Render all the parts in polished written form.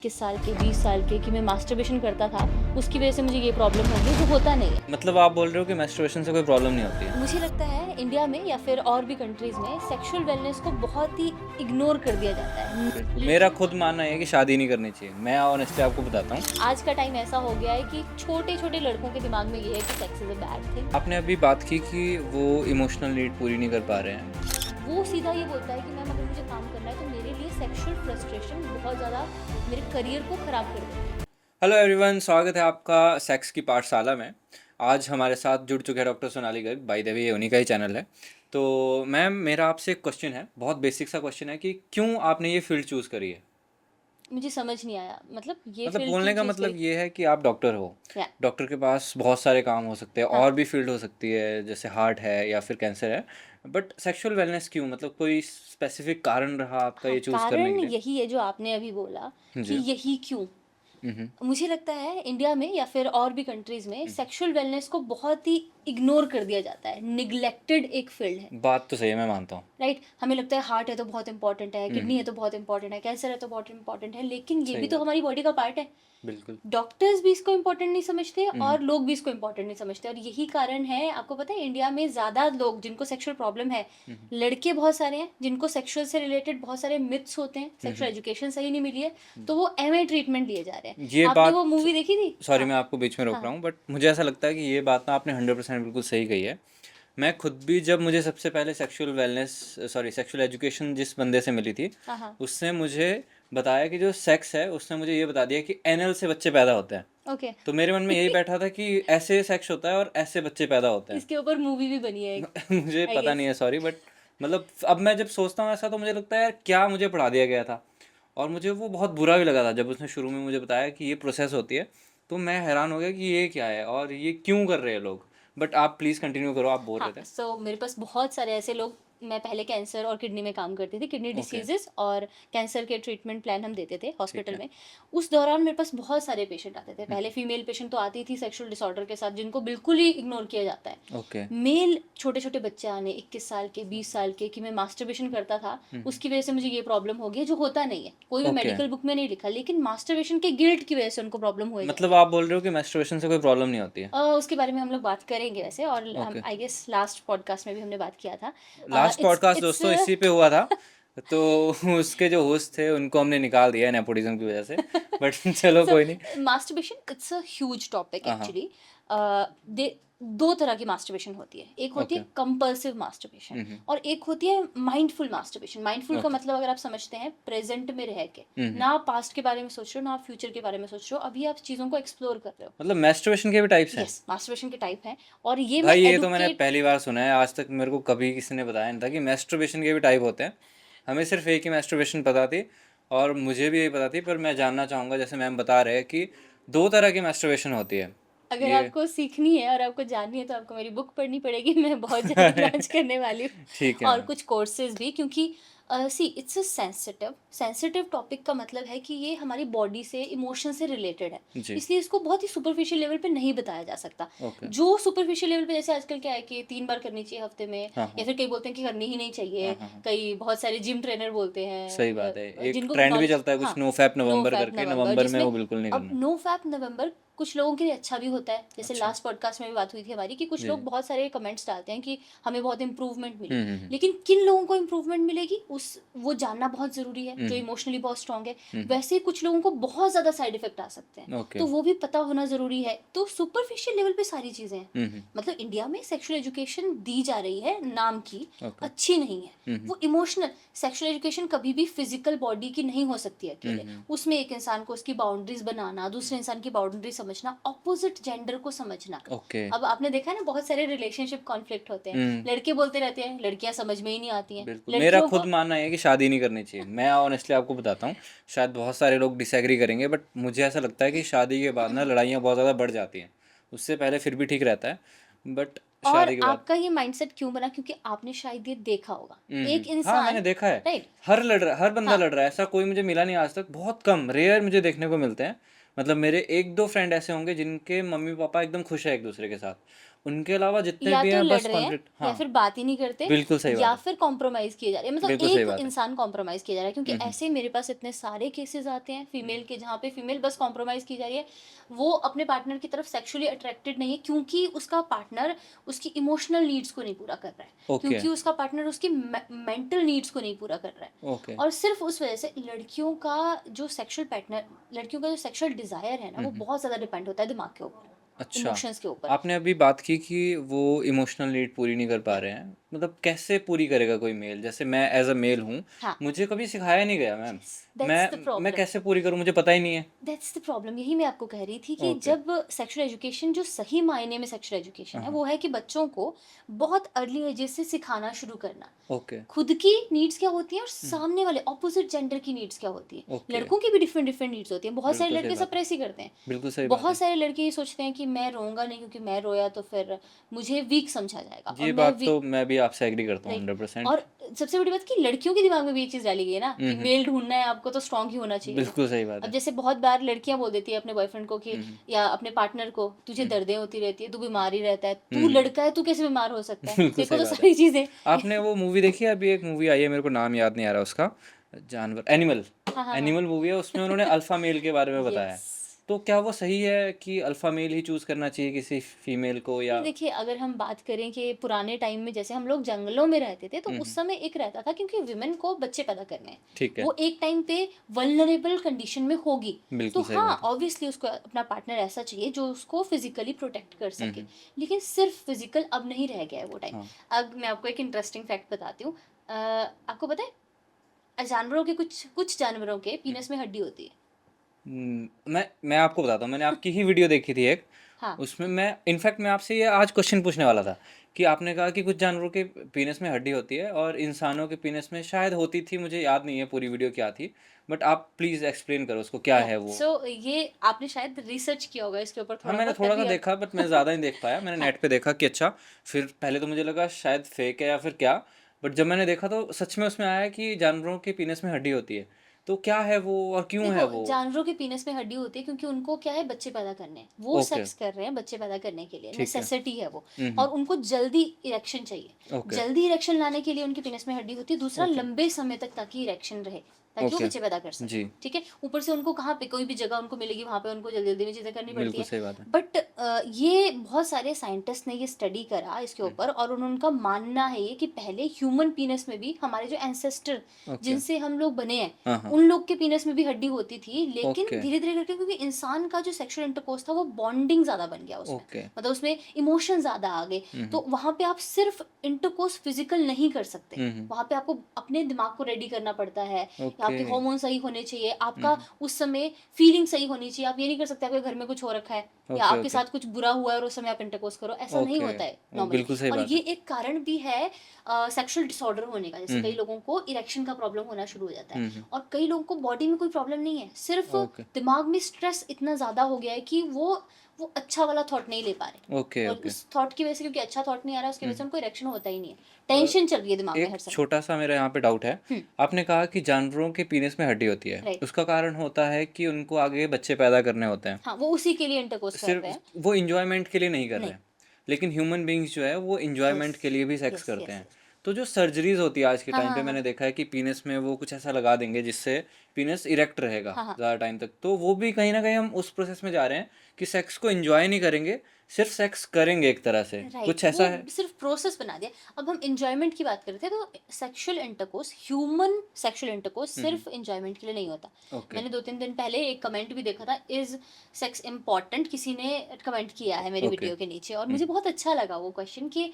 21 साल के 20 साल के कि मैं मास्टरबेशन करता था, उसकी वजह से मुझे ये प्रॉब्लम हो गई, जो होता नहीं है। मतलब आप बोल रहे हो कि मैस्टरबेशन से कोई प्रॉब्लम नहीं होती है? मुझे लगता है इंडिया में या फिर और भी कंट्रीज़ में सेक्सुअल वेलनेस को बहुत ही इग्नोर कर दिया जाता है। बिल्कुल, मेरा खुद मानना है कि शादी नहीं करनी चाहिए। मैं ऑनेस्टली आपको बताता हूँ। आज का टाइम ऐसा हो गया है कि छोटे-छोटे लड़कों के दिमाग में ये है कि sex is a bad thing. आपने अभी बात की कि वो इमोशनल नीड पूरी नहीं कर पा रहे हैं। वो सीधा ये बोलता है कि मैम अगर मुझे काम करना है तो मेरे लिए सेक्सुअल फ्रस्ट्रेशन बहुत ज़्यादा मेरे करियर को ख़राब कर देती है। हेलो एवरीवन, स्वागत है आपका सेक्स की पाठशाला में। आज हमारे साथ जुड़ चुके हैं doctor Sonali Garg. By the way ये उन्हीं का ही चैनल है। तो मैम, मेरा आपसे एक क्वेश्चन है, बहुत बेसिक सा क्वेश्चन है कि क्यों आपने ये फील्ड चूज़ करी है? मुझे समझ नहीं आया, मतलब ये मतलब फील्ड बोलने क्यों का चूज़ मतलब करी? ये है कि आप डॉक्टर हो। या डॉक्टर के पास बहुत सारे काम हो सकते हैं, हाँ। और भी फील्ड हो सकती है, जैसे हार्ट है या फिर कैंसर है। बट सेक्सुअल वेलनेस क्यों? मतलब कोई स्पेसिफिक कारण रहा आपका हाँ, ये चूज़ करने कारण के लिए? यही है जो आपने अभी बोला कि जी। यही क्यों? हुँ। मुझे लगता है इंडिया में या फिर और भी कंट्रीज़ में हुँ। सेक्सुअल वेलनेस को बहुत ही इग्नोर कर दिया जाता है, नेग्लेक्टेड एक फ़ील्ड है, बात तो सही है, मैं मानता हूँ। राइट? हमें लगता है हार्ट है तो बहुत इम्पोर्टेंट है, हुँ, किडनी है तो बहुत इम्पोर्टेंट है, कैंसर है तो बहुत इम्पोर्टेंट है, लेकिन ये भी सही तो बात। हमारी बॉडी का पार्ट है। बिल्कुल। डॉक्टर्स भी इसको इम्पोर्टेंट नहीं समझते हुँ। और लोग भी इसको इम्पोर्टेंट नहीं समझते और यही कारण है, आपको पता है इंडिया में ज़्यादा लोग जिनको सेक्सुअल प्रॉब्लम है, हुँ। लड़के बहुत सारे हैं जिनको सेक्सुअल से रिलेटेड बहुत सारे मिथ्स होते हैं, हुँ, सेक्सुअल हुँ। एजुकेशन सही नहीं मिली है, हुँ। तो वो एमए ट्रीटमेंट लिए जा रहे हैं। ये आपने बात वो मूवी देखी थी? सॉरी, हाँ, मैं आपको बीच में रोक रहा हाँ, हूँ, बट मुझे ऐसा लगता है कि ये बात ना आपने 100% बिल्कुल सही कही है। मैं खुद भी, जब मुझे सबसे पहले सेक्सुअल एजुकेशन जिस बंदे से मिली थी, हाँ, हाँ, उसने मुझे बताया कि जो सेक्स है, उसने मुझे ये बता दिया कि एनल से बच्चे पैदा होते हैं। ओके। तो मेरे मन में यही बैठा था कि ऐसे सेक्स होता है और ऐसे बच्चे पैदा होते हैं। इसके ऊपर मूवी भी बनी है एक, मुझे आई पता नहीं गेस। है, सॉरी, बट मतलब अब मैं जब सोचता हूँ ऐसा, तो मुझे लगता है यार, क्या मुझे पढ़ा दिया गया था। और मुझे वो बहुत बुरा भी लगा था जब उसने शुरू में मुझे बताया कि ये प्रोसेस होती है। तो मैं हैरान हो गया कि ये क्या है और ये क्यों कर रहे हैं लोग। बट आप प्लीज़ कंटिन्यू करो, आप बोल हाँ, रहे थे। सो मेरे पास बहुत सारे ऐसे लोग, मैं पहले कैंसर और किडनी में काम करती थी, किडनी ओके। डिसीजेस और कैंसर के ट्रीटमेंट प्लान हम देते थे ठीक हॉस्पिटल है। में। उस दौरान मेरे पास बहुत सारे पेशेंट आते थे। हुँ। पहले फीमेल पेशेंट तो आती थी सेक्सुअल डिसऑर्डर के साथ, जिनको बिल्कुल ही इग्नोर किया जाता है। ओके। मेल छोटे-छोटे बच्चे आने 21 साल के, 20 साल के कि मैं मास्टरबेशन करता था, हुँ। उसकी वजह से मुझे ये प्रॉब्लम हो गई है, जो होता नहीं है। कोई भी ओके। मेडिकल बुक में नहीं लिखा, लेकिन मास्टरबेशन के गिल्ट की वजह से उनको प्रॉब्लम होए जा मतलब रही है। आप बोल रहे हो कि मैस्टरबेशन से कोई प्रॉब्लम नहीं होती है? उसके बारे में हम लोग बात करेंगे वैसे, और हम okay. I guess last podcast में भी हमने बात किया था। लास्ट इट्स पॉडकास्ट इट्स दोस्तों इसी पे हुआ था। तो उसके जो होस्ट थे उनको हमने निकाल दिया नेपोटिज़्म की वज़ह से। बट चलो सो कोई नहीं। Masturbation it's a huge topic हाँ, हाँ। एक्चुअली। दे दो तरह की मास्टरबेशन होती है, एक होती ओके। है कंपल्सिव मास्टरबेशन हुँ, हुँ। और एक होती है माइंडफुल मास्टरबेशन। माइंडफुल का ओके। मतलब अगर आप समझते हैं प्रेजेंट में रह के, हुँ, हुँ। ना आप पास्ट के बारे में सोच रहे हो ना आप फ्यूचर के बारे में सोच रहे हो, अभी आप चीज़ों को एक्सप्लोर कर रहे हो। मतलब मैस्टरबेशन के भी टाइप्स हैं? यस, मास्टरबेशन के टाइप हैं और ये मैं भाई ये तो मैंने एडुकेट। पहली बार सुना है, आज तक मेरे को कभी किसी ने बताया नहीं था कि मैस्टरबेशन के भी टाइप होते हैं। हमें सिर्फ़ एक ही मैस्टरबेशन पता थी, और मुझे भी यही पता थी, पर मैं जानना चाहूँगा, जैसे मैम बता रहे हैं कि 2 तरह की मैस्टरबेशन होती है। अगर ये आपको सीखनी है और आपको जाननी है तो आपको मेरी बुक पढ़नी पड़ेगी। मैं बहुत जल्दी लॉन्च करने वाली हूँ ठीक है और मैम। कुछ कोर्सेज भी, क्योंकि see it's a sensitive sensitive topic का मतलब है कि ये हमारी बॉडी से इमोशन से रिलेटेड है, जी। इसलिए इसको बहुत ही सुपरफिशियल लेवल पे नहीं बताया जा सकता। ओके। जो सुपरफिशियल लेवल पे, जैसे आजकल क्या है कि 3 बार करनी चाहिए हफ्ते में, हाँ, या हाँ। फिर कई बोलते हैं कि करनी ही नहीं हाँ, चाहिए, हाँ, हाँ। कई बहुत सारे जिम ट्रेनर बोलते सही हैं, बात है। एक जिनको ट्रेंड भी नॉलेज, चलता है कुछ हाँ, नो फैप नो नवंबर फैप करके, नवंबर, नवंबर में जिसमें वो बिल्कुल नहीं अब करना। नो फैप नवंबर कुछ लोगों के लिए अच्छा भी होता है। जैसे अच्छा। लास्ट पॉडकास्ट में भी बात हुई थी हमारी कि कुछ जी, लोग जी। बहुत सारे कमेंट्स डालते हैं कि हमें बहुत इंप्रूवमेंट मिली, हुँ, हुँ, हुँ। लेकिन किन लोगों को इंप्रूवमेंट मिलेगी उस वो जानना बहुत ज़रूरी है, हुँ, जो हुँ। इमोशनली बहुत स्ट्रांग है। हुँ, हुँ। वैसे ही कुछ लोगों को बहुत ज़्यादा साइड इफेक्ट आ सकते हैं, ओके। तो वो भी पता होना ज़रूरी है। तो सुपरफिशियल लेवल पे सारी चीज़ें हैं। हुँ, हुँ। मतलब इंडिया में सेक्सुअल एजुकेशन दी जा रही है नाम की, ओके। अच्छी नहीं है। हुँ, हुँ। वो इमोशनल सेक्सुअल एजुकेशन कभी भी फिजिकल बॉडी की नहीं हो सकती है हुँ, अकेले। हुँ। उसमें एक इंसान को उसकी बाउंड्रीज बनाना, दूसरे इंसान की बाउंड्री समझना, ऑपोजिट जेंडर को समझना। ओके। अब आपने देखा है ना, बहुत सारे रिलेशनशिप कॉन्फ्लिक्ट होते हैं, हुँ। लड़के बोलते रहते हैं लड़कियां समझ में ही नहीं आती हैं, बिल्कुल, मेरा लड़कियों को। खुद मानना है कि शादी नहीं करनी चाहिए। मैं ऑनेस्टली आपको बताता हूँ, शायद बहुत सारे लोग डिसएग्री करेंगे, बट मुझे ऐसा लगता है कि शादी के बाद ना लड़ाइयाँ बहुत ज़्यादा बढ़ जाती हैं। उससे पहले फिर भी ठीक रहता है, बट और शादी के बाद। आपका ये माइंडसेट क्यों बना? क्योंकि आपने शायद ये देखा होगा, हुँ, हुँ। एक हाँ, मैंने इंसान, देखा है। राइट? हर बंदा हाँ, लड़ रहा है, ऐसा कोई मुझे मिला नहीं आज तक, बहुत कम, रेयर मुझे देखने को मिलते हैं। मतलब मेरे 1-2 फ्रेंड ऐसे होंगे जिनके मम्मी-पापा एकदम खुश हैं एक-दूसरे के साथ, उनके अलावा जितने या भी तो हैं लड़ बस रहे हैं कॉन्फ्लिक्ट। या हाँ, फिर बात ही नहीं करते बिल्कुल सही बात या है। फिर कॉम्प्रोमाइज किए जा रहे हैं, मतलब बिल्कुल सही एक बात है। इंसान कॉम्प्रोमाइज किया जा रहा है, क्योंकि हुँ, हुँ। ऐसे मेरे पास इतने सारे केसेस आते हैं फीमेल के जहाँ पे फीमेल बस कॉम्प्रोमाइज की जा रही है, वो अपने पार्टनर की तरफ सेक्सुअली अट्रैक्टेड नहीं है क्योंकि उसका पार्टनर उसकी इमोशनल नीड्स को नहीं पूरा कर रहा है, ओके, क्योंकि उसका पार्टनर उसकी मेंटल नीड्स को नहीं पूरा कर रहा है, ओके। और सिर्फ उस वजह से लड़कियों का जो सेक्सुअल डिजायर है ना, हुँ, वो हुँ। बहुत ज्यादा डिपेंड होता है दिमाग के ऊपर, अच्छा, इमोशंस के ऊपर। आपने अभी बात की कि वो इमोशनल नीड पूरी नहीं कर पा रहे हैं। मतलब कैसे पूरी करेगा कोई मेल? जैसे मैं एज़ अ मेल हूँ, हाँ, मुझे कभी सिखाया नहीं गया मैम। यस, दैट्स द मैं प्रॉब्लम। कैसे पूरी करूँ? मुझे पता ही नहीं है। दैट्स द प्रॉब्लम, यही मैं आपको कह रही थी कि ओके। जब सेक्सुअल एजुकेशन, जो सही मायने में सेक्सुअल एजुकेशन हाँ, है, हाँ। वो है कि बच्चों को बहुत अर्ली एजेस से सिखाना शुरू करना ओके। खुद की नीड्स क्या होती हैं और हुँ, सामने वाले ऑपोजिट जेंडर की नीड्स क्या होती हैं। ओके। लड़कों की भी डिफरेंट डिफरेंट नीड्स होती हैं, बहुत सारे बिल्कुल सही लड़के बात है। सप्रेस ही करते हैं, बिल्कुल सही बात बहुत है। सारे लड़के ये सोचते हैं कि मैं रोऊंगा नहीं, क्योंकि मैं रोया तो फिर मुझे वीक समझा जाएगा, और ये मैं बात तो मैं भी आपसे एग्री करता हूँ राइट। 100%। और सबसे बड़ी बात कि लड़कियों के दिमाग में भी ये चीज़ डाली गई है ना हुँ, कि हुँ। मेल ढूँढना है आपको तो स्ट्रॉन्ग ही होना चाहिए वो। बिल्कुल सही बात अब है। जैसे बहुत बार लड़कियाँ बोल देती है अपने बॉयफ्रेंड को कि, हुँ, हुँ। या अपने पार्टनर को, तुझे हुँ, दर्दें होती रहती है, तू बीमार ही रहता है, हुँ, तू हुँ। लड़का है, तू कैसे बीमार हो सकता है? बिल्कुल देखो सही तो बात है। सारी चीज़ें। आपने वो मूवी देखी है? अभी एक मूवी आई है, मेरे को नाम याद नहीं आ रहा उसका। जानवर एनिमल। हाँ, हाँ, हाँ। एनिमल मूवी है, उसमें उन्होंने अल्फ़ा मेल के बारे में बताया है। यस। तो क्या वो सही है कि अल्फ़ा मेल ही चूज़ करना चाहिए किसी फीमेल को, या नहीं, देखिए, अगर हम बात करें कि पुराने टाइम में जैसे हम लोग जंगलों में रहते थे, तो हुँ, उस हुँ। समय एक रहता था, क्योंकि विमेन को बच्चे पैदा करने हैं, ठीक है। वो एक टाइम पे वल्नरेबल कंडीशन में होगी, तो बिल्कुल सही हाँ, बात है। ऑब्वियसली उसको अपना पार्टनर ऐसा चाहिए जो उसको फिजिकली प्रोटेक्ट कर हुँ, सके। हुँ। लेकिन सिर्फ फिजिकल अब नहीं रह गया है वो टाइम। हाँ। अब मैं आपको एक इंटरेस्टिंग फैक्ट बताती हूँ। आपको पता है, जानवरों के कुछ कुछ जानवरों के हुँ। पीनस में हड्डी होती है। मैं आपको बताता हूँ, मैंने आपकी ही वीडियो देखी थी एक, हाँ, उसमें मैं इनफैक्ट मैं आपसे ये आज क्वेश्चन पूछने वाला था कि आपने कहा कि कुछ जानवरों के पीनस में हड्डी होती है और इंसानों के पीनस में शायद होती थी, मुझे याद नहीं है पूरी वीडियो क्या थी, बट आप प्लीज़ एक्सप्लेन करो उसको, क्या या है वो? सो ये आपने शायद रिसर्च किया होगा इसके ऊपर हाँ, थोड़ा मैंने बहुत, थोड़ा-सा तभी आप देखा बट मैं ज़्यादा नहीं देख पाया, मैंने हाँ, नेट पे देखा कि अच्छा, फिर पहले तो मुझे लगा शायद फेक है या फिर क्या, बट जब मैंने देखा तो सच में उसमें आया कि जानवरों के पीनस में हड्डी होती है। तो क्या है वो और क्यों है देखो, वो? जानवरों के पीनस में हड्डी होती है क्योंकि उनको क्या है, बच्चे पैदा करने हैं, वो ओके, सेक्स कर रहे हैं बच्चे पैदा करने के लिए, ठीक है। नेसेसिटी है वो, हुँ, और हुँ। उनको जल्दी इरेक्शन चाहिए, ओके, जल्दी इरेक्शन लाने के लिए उनके पीनस में हड्डी होती है, दूसरा ओके, लंबे समय तक ताकि इरेक्शन रहे, ताकि वो ओके। बच्चे पैदा कर सके। जी, ठीक है, ऊपर से उनको कहाँ पे कोई भी जगह उनको मिलेगी, वहां पे उनको जल्दी जल्दी में चीजें करनी पड़ती बिल्कुल है। सही बात है। बट ये बहुत सारे साइंटिस्ट ने ये स्टडी करा इसके हुँ, ऊपर, और उनका मानना है ये कि पहले ह्यूमन पीनस में भी, हमारे जो एंसेस्टर ओके। जिनसे हम लोग बने हैं, हाँ, हाँ। उन लोग के पीनस में भी हड्डी होती थी, लेकिन ओके, धीरे-धीरे करके, क्योंकि इंसान का जो सेक्सुअल इंटरकोर्स था वो बॉन्डिंग ज़्यादा बन गया उसमें। ओके। मतलब उसमें इमोशन ज़्यादा आ गए। हुँ, हुँ। तो वहाँ पे आप सिर्फ़ इंटरकोर्स फिज़िकल नहीं कर सकते। हुँ, हुँ। वहाँ पे आपको अपने दिमाग को रेडी करना पड़ता है, या ओके। आपके हार्मोन सही होने चाहिए, हुँ, आपका हुँ। उस समय फीलिंग सही होनी चाहिए। आप ये नहीं कर सकते आपके घर में कुछ हो रखा है, या ओके, आपके ओके। साथ कुछ बुरा हुआ है और उस समय आप इंटरकोर्स करो, ऐसा नहीं ओके। होता है ओ नॉर्मली। बिल्कुल सही और बात ये है। एक कारण भी है सेक्सुअल डिसऑर्डर होने का। जैसे हुँ, कई हुँ। लोगों को इरेक्शन का प्रॉब्लम होना शुरू हो जाता है, हुँ, हुँ। और कई लोगों को बॉडी में कोई प्रॉब्लम नहीं है, सिर्फ ओके, दिमाग में स्ट्रेस इतना ज़्यादा हो गया है कि वो अच्छा वाला थॉट नहीं ले पा रहे, ओके, और ओके। उस थॉट की वजह से, क्योंकि अच्छा थॉट नहीं आ रहा है, उसकी हुँ, वजह से हुँ। उनको इरेक्शन होता ही नहीं है, अ, टेंशन चल रही है दिमाग में एक हर समय। छोटा-सा मेरा यहाँ पे डाउट है। हम्म, आपने कहा कि जानवरों के पीनस में हड्डी होती है। राइट। उसका कारण होता है कि उनको आगे बच्चे पैदा करने होते हैं। हाँ, वो उसी के लिए इंटरकोर्स कर रहे सिर्फ़ हैं। वो एन्जॉयमेंट के लिए नहीं कर रहे नहीं। हैं। लेकिन ह्यूमन बीइंग्स जो है वो यस, एन्जॉयमेंट के लिए भी सेक्स यस, करते यस, हैं। यस। तो जो सर्जरीज़ होती है आज के हाँ, टाइम पे, हाँ, हाँ, मैंने देखा है कि पीनस में वो कुछ ऐसा लगा देंगे जिससे पीनस इरेक्ट रहेगा हाँ, हाँ। ज़्यादा टाइम तक। तो वो भी कहीं न कहीं हम उस प्रोसेस में जा रहे हैं कि सेक्स को एन्जॉय नहीं करेंगे, सिर्फ़ सेक्स करेंगे एक तरह से। राइट, कुछ वो ऐसा है? सिर्फ प्रोसेस बना दिया। अब हम एंजॉयमेंट की बात करते हैं, तो sexual intercourse, human sexual intercourse हुँ, हुँ। सिर्फ एंजॉयमेंट के लिए नहीं होता। ओके। मैंने 2-3 दिन पहले एक कमेंट भी देखा था, इज सेक्स इम्पोर्टेंट, किसी ने कमेंट किया है मेरी ओके। वीडियो के नीचे, और हुँ, मुझे बहुत अच्छा लगा वो क्वेश्चन कि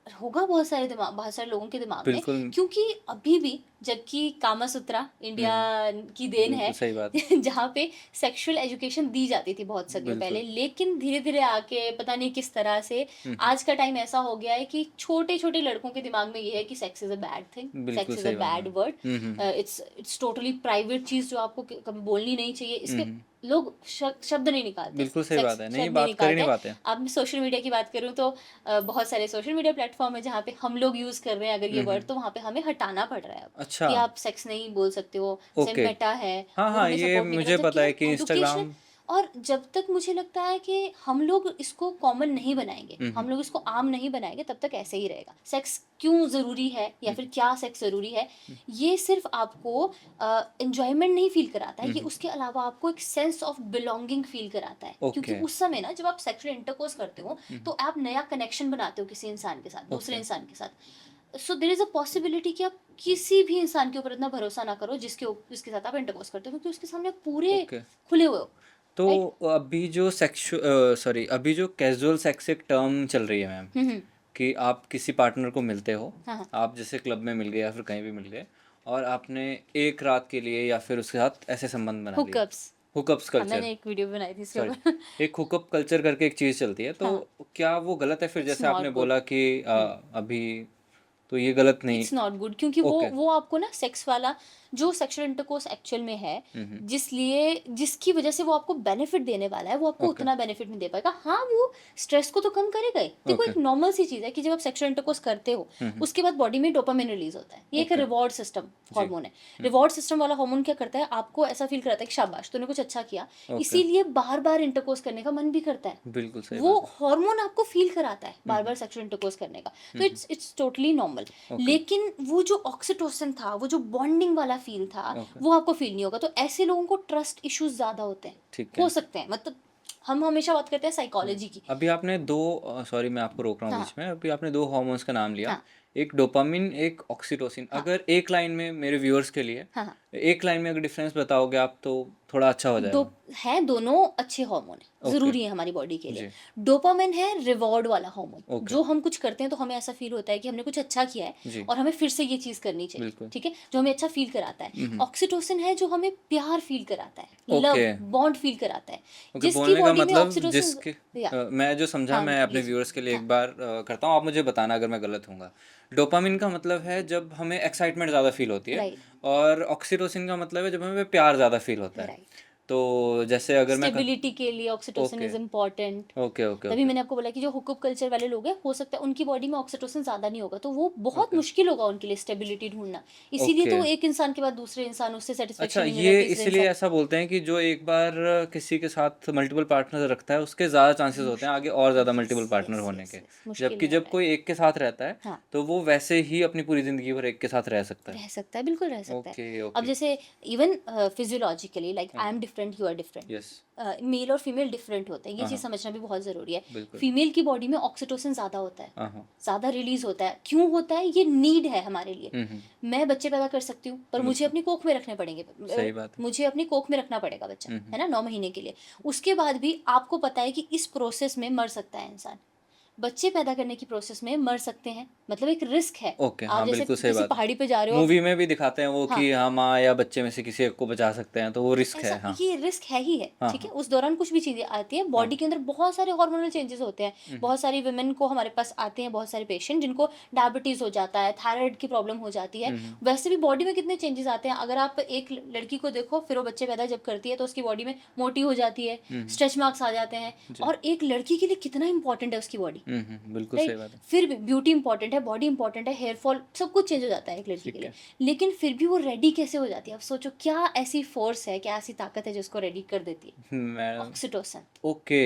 होगा बहुत सारे लोगों के दिमाग में, बिल्कुल, क्योंकि अभी भी, जबकि कामा सूत्रा हुँ, इंडिया हुँ। की देन बिल्कुल है, सही बात है। जहाँ पे सेक्सुअल एजुकेशन दी जाती थी बहुत सदियों पहले, बिल्कुल। लेकिन धीरे धीरे आके पता नहीं किस तरह से हुँ, हुँ। आज का टाइम ऐसा हो गया है कि छोटे छोटे लड़कों के दिमाग में ये है कि sex is a bad thing, बिल्कुल सेक्स इज अ सही बात है। Bad word, hmm, hmm, hmm. It's totally private चीज जो आपको कभी बोलनी नहीं चाहिए, हुँ, इसके हुँ। लोग शब्द नहीं निकालते, बिल्कुल सही बात सेक्स है। नहीं, शब्द नहीं बात कर ही नहीं निकालते। पाते। अब मैं सोशल मीडिया की बात करूँ तो बहुत सारे सोशल मीडिया प्लेटफॉर्म है जहाँ पे हम लोग यूज़ कर रहे हैं अगर ये हुँ, वर्ड, हुँ। तो वहाँ पे हमें हटाना पड़ रहा है अब, अच्छा, कि आप सेक्स नहीं बोल सकते हो, जैसे ओके। मेटा है, हाँ, वो हाँ, हमें ये सपोर्ट नहीं कर रहा, मुझे जबकि पता है हम कि एजुकेशनल, इंस्टाग्राम और जब तक मुझे लगता है कि हम लोग इसको कॉमन नहीं बनाएंगे, हम लोग इसको आम नहीं बनाएंगे, तब तक ऐसे ही रहेगा। सेक्स क्यों ज़रूरी है या फिर क्या सेक्स ज़रूरी है, ये सिर्फ आपको एंजॉयमेंट नहीं फील कराता है, ये उसके अलावा आपको एक सेंस ऑफ बिलोंगिंग फील कराता है। क्योंकि ओके। उस समय ना जब आप सेक्सुअल इंटरकोर्स करते हो तो आप नया कनेक्शन बनाते हो किसी इंसान के साथ, दूसरे ओके। इंसान के साथ। So there is a possibility कि आप किसी भी इंसान के ऊपर इतना भरोसा ना करो जिसके साथ आप इंटरकोर्स करते हो, क्योंकि उसके सामने आप पूरे ओके। खुले हुए हो, तो राइट। अभी जो कैजुअल सेक्स एक टर्म चल रही है मैम, हम्म। कि आप किसी पार्टनर को मिलते हो, हाँ हाँ। आप जैसे क्लब में मिल गए या फिर कहीं भी मिल गए, और आपने एक रात के लिए या फिर उसके साथ ऐसे संबंध बना लिए। हुकअप्स। हुकअप्स हाँ, कल्चर, मैंने एक वीडियो बनाई थी इसके सॉरी, ऊपर। एक हुकअप कल्चर करके एक चीज़ चलती है, तो हाँ, क्या वो गलत है फिर? इट्स जैसे आपने नॉट गुड। बोला कि अभी तो ये गलत नहीं। इट्स नॉट गुड, क्योंकि वो ओके। वो आपको ना सेक्स वाला जो सेक्सुअल इंटरकोर्स एक्चुअल में है, हम्म। जिसकी वजह से वो आपको बेनिफिट देने वाला है, वो आपको ओके। उतना बेनिफिट नहीं दे पाएगा। हाँ, वो स्ट्रेस को तो कम करेगा ही। देखो, ओके। एक नॉर्मल सी चीज़ है कि जब आप सेक्सुअल इंटरकोर्स करते हो, उसके बाद बॉडी में डोपामिन रिलीज होता है। ये एक ओके। रिवॉर्ड सिस्टम जी। हार्मोन है। रिवॉर्ड सिस्टम वाला हार्मोन क्या करता है, आपको ऐसा फील कराता है कि शाबाश, तूने कुछ अच्छा किया, ओके। इसीलिए बार बार इंटरकोर्स करने का मन भी करता है। बिल्कुल सही वो बात है। हार्मोन आपको फील कराता है बार बार सेक्सुअल इंटरकोर्स करने का। तो इट्स टोटली नॉर्मल। ओके। लेकिन वो जो ऑक्सीटोसिन था, वो जो बॉन्डिंग वाला फील था, ओके। वो आपको फील नहीं होगा। तो ऐसे लोगों को ट्रस्ट इश्यूज ज्यादा होते हैं, ठीक हो है। सकते हैं। मतलब हम हमेशा बात करते हैं साइकोलॉजी की। अभी आपने दो, सॉरी मैं आपको रोक रहा हूँ हाँ बीच में, अभी आपने दो हार्मोन्स का नाम लिया, हाँ एक डोपामिन एक ऑक्सीटोसिन। हाँ अगर एक लाइन में मेरे व्यूअर्स के लिए, हाँ हाँ। एक लाइन में अगर डिफरेंस बताओगे आप तो थोड़ा अच्छा हो दो जाएगा। है, दोनों अच्छे हार्मोन है, ओके। जरूरी है हमारी बॉडी के लिए। जी। डोपामिन है रिवॉर्ड वाला हार्मोन, ओके। जो हम कुछ करते हैं तो हमें ऐसा फील होता है कि हमने कुछ अच्छा किया है जी। और हमें फिर से ये चीज करनी चाहिए, बिल्कुल। ठीक है, जो हमें अच्छा फील कराता है। ऑक्सीटोसिन है जो हमें प्यार फील कराता है, लव ओके। बॉन्ड फील कराता है। ओके, जिसकी बोलने का बॉडी में मतलब ऑक्सीटोसिन, जिसके या मैं जो समझा, हाँ मैं अपने प्लीज, व्यूअर्स के लिए हाँ एक बार करता हूँ, आप मुझे बताना अगर मैं गलत हूँगा। डोपामिन का मतलब है जब हमें एक्साइटमेंट ज़्यादा फील होती है, राइट और ऑक्सीटोसिन का मतलब है जब हमें प्यार ज़्यादा फील होता है। राइट। तो जैसे अगर मैं स्टेबिलिटी के लिए oxytocin okay. Is important. Okay. Okay. तभी ओके। मैंने आपको बोला कि जो हुकअप कल्चर वाले लोग हैं, हो सकता है उनकी बॉडी में ऑक्सीटोसिन ज़्यादा नहीं होगा, तो वो बहुत ओके। मुश्किल होगा उनके लिए स्टेबिलिटी ढूंढना। इसीलिए ओके। तो एक इंसान के बाद दूसरे इंसान, उससे अच्छा, सेटिस्फेक्शन नहीं मिल रहा, ये तीसरे इसीलिए इंसान। ऐसा बोलते हैं कि जो एक बार किसी के साथ मल्टीपल पार्टनर रखता है उसके ज़्यादा चांसेस होते हैं आगे और ज़्यादा यस मल्टीपल पार्टनर यस होने यस के। यस, मुश्किल जबकि जब रहता है। कोई एक के साथ रहता है हाँ, तो वो वैसे ही अपनी पूरी ज़िंदगी भर एक के साथ रह सकता है। रह सकता है, बिल्कुल रह सकता है। ओके। अब ओके। जैसे इवन फिजियोलॉजिकली, लाइक हाँ। I am different, you are different, yes. Male और फीमेल डिफरेंट होते हैं, ये हाँ चीज़ हाँ। समझना भी बहुत ज़रूरी है। बिल्कुल। फीमेल की बॉडी में ऑक्सीटोसिन ज़्यादा होता है, हाँ हाँ। ज़्यादा रिलीज होता है। क्यों होता है? ये नीड है हमारे लिए। मैं बच्चे पैदा कर सकती हूँ, पर मुझे बिल्कुल अपनी कोख में रखने पड़ेंगे। सही बात है। मुझे अपनी कोख में रखना पड़ेगा बच्चा, हम्म। है ना, 9 महीने के लिए। उसके बाद भी आपको पता है कि इस प्रोसेस में मर सकता है इंसान। बच्चे पैदा करने की प्रोसेस में मर सकते हैं, मतलब एक रिस्क है। ओके। आप हाँ, जैसे बिल्कुल सही किसी बात है। पहाड़ी पे जा रहे हो, मूवी में भी दिखाते हैं वो हाँ, कि हाँ, माँ या बच्चे में से किसी एक को बचा सकते हैं, तो वो तो रिस्क ऐसा है। हाँ ये रिस्क है ही है, हाँ। ठीक है। हाँ उस दौरान कुछ भी चीजें आती हैं हाँ। बॉडी के अंदर, बहुत सारे हार्मोनल चेंजेस होते हैं। बहुत सारी वुमेन को हमारे पास आते हैं, बहुत सारे पेशेंट जिनको डायबिटीज हो जाता है, थायराइड की प्रॉब्लम हो जाती है। वैसे भी बॉडी में कितने चेंजेस आते हैं। अगर आप एक लड़की को देखो, फिर वो बच्चे पैदा जब करती है तो उसकी बॉडी में मोटी हो जाती है, स्ट्रेच मार्क्स आ जाते हैं। जी। और एक लड़की के लिए कितना इंपॉर्टेंट है उसकी बॉडी, बिल्कुल सही राइट। बात है। फिर भी ब्यूटी इंपॉर्टेंट है, बॉडी इंपॉर्टेंट है, हेयर फॉल, सब कुछ चेंज हो जाता है एक लड़की के ठीक लिए। है। लेकिन फिर भी वो रेडी कैसे हो जाती है? अब सोचो, क्या ऐसी फोर्स है, क्या ऐसी ताकत है जो उसको रेडी कर देती है? मैं ऑक्सीटोसिन। ओके।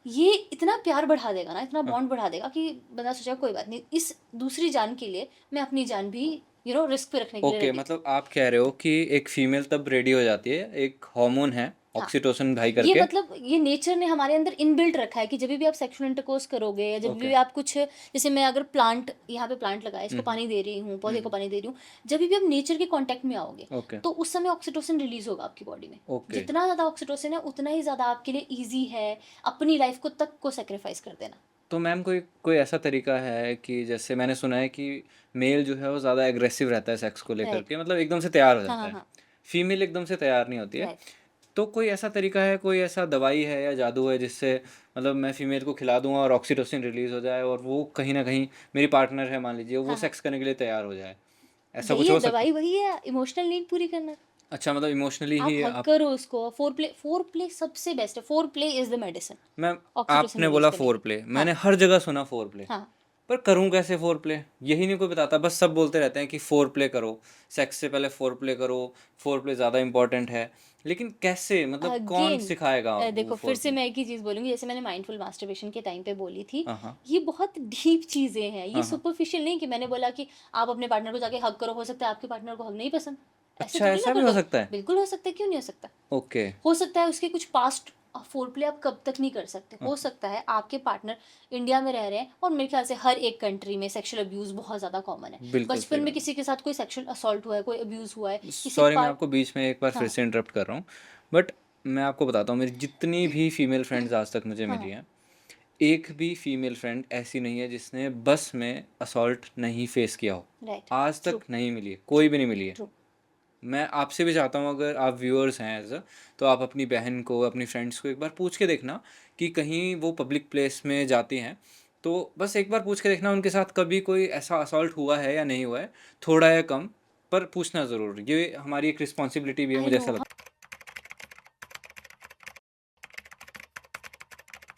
ये इतना प्यार बढ़ा देगा ना, इतना हाँ। बॉन्ड बढ़ा देगा कि बंदा सोचेगा कोई बात नहीं, इस दूसरी जान के लिए मैं अपनी जान भी रिस्क पे रखने के लिए ओके, रेडी। मतलब आप कह रहे हो कि एक फीमेल तब रेडी हो जाती है, एक हार्मोन है हाँ, ऑक्सीटोसिन भाई ये करके। मतलब ये नेचर ने हमारे अंदर इनबिल्ट रखा है कि जब भी आप सेक्सुअल इंटरकोर्स करोगे, या जब ओके। भी आप कुछ, जैसे मैं अगर प्लांट, यहाँ पे प्लांट लगाया, इसको पानी दे रही हूँ, पौधे को पानी दे रही हूँ, जब भी आप नेचर के कांटेक्ट में आओगे ओके। तो उस समय ऑक्सीटोसिन रिलीज होगा आपकी बॉडी में। ओके। जितना ज़्यादा ऑक्सीटोसिन है, उतना ही ज़्यादा आपके लिए ईजी है अपनी लाइफ को तक को सेक्रीफाइस कर देना। तो मैम कोई कोई ऐसा तरीका है कि जैसे मैंने सुना है कि मेल जो है वो ज़्यादा एग्रेसिव रहता है सेक्स को लेकर राइट। के, मतलब एकदम से तैयार हो हाँ जाता हाँ है, हाँ। फीमेल एकदम से तैयार नहीं होती है। राइट। तो कोई ऐसा तरीका है, कोई ऐसा दवाई है या जादू है जिससे मतलब मैं फीमेल को खिला दूंगा और ऑक्सीटोसिन रिलीज हो जाए और वो कहीं ना कहीं, मेरी पार्टनर है मान लीजिए, वो हाँ हाँ, सेक्स करने के लिए तैयार हो जाए, ऐसा यही कुछ है हो सकता? दवाई, वही है इमोशनल नीड पूरी करना। अच्छा, मतलब इमोशनली आप ही हग आप। करो उसको, फोर प्ले सबसे बेस्ट है, four play is the medicine ma'am oxytocin आपने रिलीज बोला करने फोर की। प्ले, हाँ मैंने हर जगह सुना फोर प्ले, हाँ। पर करूँ कैसे फोर प्ले, यही नहीं कोई बताता। बस सब बोलते रहते हैं कि फोर प्ले करो, सेक्स से पहले फोर प्ले करो, फोर प्ले ज़्यादा इंपॉर्टेंट है। लेकिन कैसे, मतलब कौन अगेन सिखाएगा वो देखो, फिर फोर से प्ले? मैं एक ही चीज़ बोलूँगी, जैसे मैंने माइंडफुल मास्टरबेशन के टाइम पे बोली थी, हाँ हाँ। ये बहुत डीप चीज़ें हैं। ये हाँ हाँ। सुपरफिशियल नहीं कि मैंने बोला कि आप अपने पार्टनर को जाके हग करो, हो सकता है आपके पार्टनर को हग नहीं पसंद। ऐसे अच्छा, थोड़ी ना ऐसा भी कोई हो बोल, सकता है? बिल्कुल हो सकता है, क्यों नहीं हो सकता? ओके। हो सकता है उसके कुछ पास्ट फोरप्ले आप कब तक नहीं कर सकते। हाँ, हो सकता है आपके पार्टनर इंडिया में रह रहे हैं, और मेरे ख्याल से हर एक कंट्री में सेक्सुअल अब्यूज बहुत ज़्यादा कॉमन है। बिल्कुल सही बचपन में बात किसी के साथ कोई सेक्सुअल असॉल्ट हुआ है, कोई अब्यूज हुआ है, है। किसी सॉरी, मैं पार्ट। आपको बीच में एक बार फिर हाँ से इंटरप्ट कर रहा हूँ, बट मैं आपको बताता हूँ, मेरी जितनी भी फीमेल फ्रेंड्स आज तक मुझे मिली हाँ। हैं, एक भी फीमेल फ्रेंड ऐसी नहीं है जिसने बस में असॉल्ट नहीं फेस किया हो। राइट। आज ट्रू। तक नहीं मिली है, ट्रू। कोई भी नहीं मिली है। ट्रू। मैं आपसे भी चाहता हूँ, अगर आप व्यूअर्स हैं तो आप अपनी बहन को, अपनी फ्रेंड्स को एक बार पूछ के देखना कि कहीं वो पब्लिक प्लेस में जाती हैं, तो बस एक बार पूछ के देखना उनके साथ कभी कोई ऐसा असॉल्ट हुआ है या नहीं हुआ है, थोड़ा या कम, पर पूछना ज़रूर। ये हमारी एक रिस्पॉन्सिबिलिटी भी है, आई मुझे नो। ऐसा लगता है।